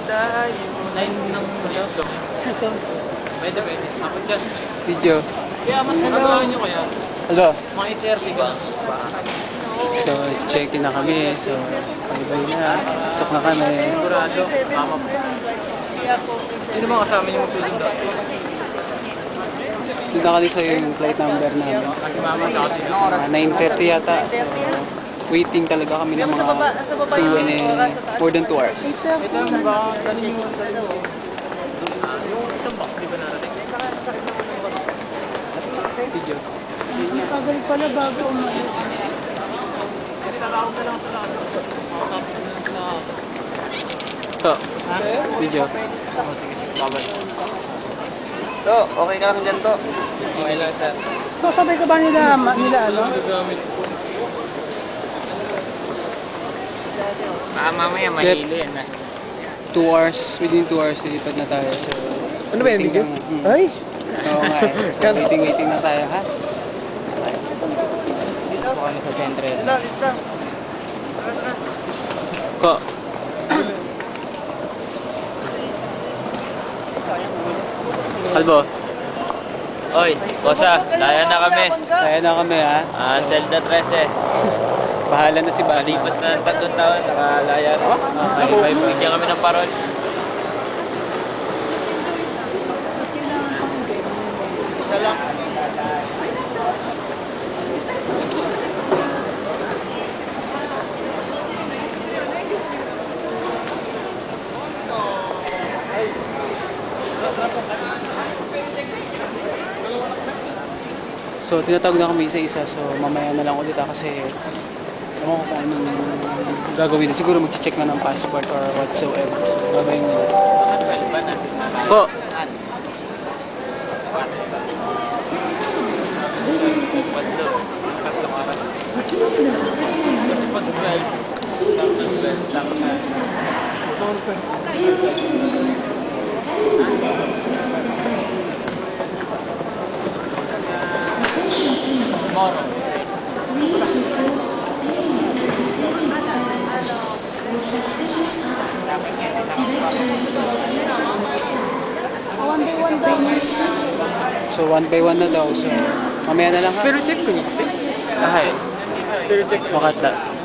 tayo. 9 ng so. Pwede. Ako dyan. Video. Kaya mas magagawa nyo kaya. Hello. Mga 8:30 ka. So, check-in na kami. So, bye-bye na. Pasok na kami. Sigurado. Tama po. Sino ba kasama nyo magsusundo? Doon nakalisa yung flight number namin. Kasi mama siya kasi. 9:30 yata. So, waiting talaga kami ng mga more than 2 hours. Ito naman ba? Yung isang box, di ba narating? Video. Tagal pala bago umalis. Kasi tatawag na lang sa lakas. Makasapit na lang sa lakas. Ito. Video. Sige. Babay. To, okay ka lang dyan to? Okay lang, sir. So, sabay ka ba nila ano? Gagamit ko. Mamaya mahilo yan na. 2 hours, within 2 hours, nilipad na tayo. So, Ano ba yung waiting video? lang. Ay! Oo nga eh. So, waiting na tayo, ha? Dito kami sa sentre. Dito. Ko. Albo. Oy, Bosa, daya na kami. Kaya na kami, ha? Zelda 13. Bahala na si Bali. Lipas na ng 3 taon, nakalaya na. Bigyan kami ng parol. Isa lang. So, tinatawag na kami isa-isa. So, mamaya na lang ulit kasi ewan ko kung anong gagawin. Siguro mag-check na ng passport or whatsoever. So, babayin nila. Ko! So, 1 by 1 na daw. So, mamaya na lang. Spirit check ko. Ahay. Spirit check. Makata.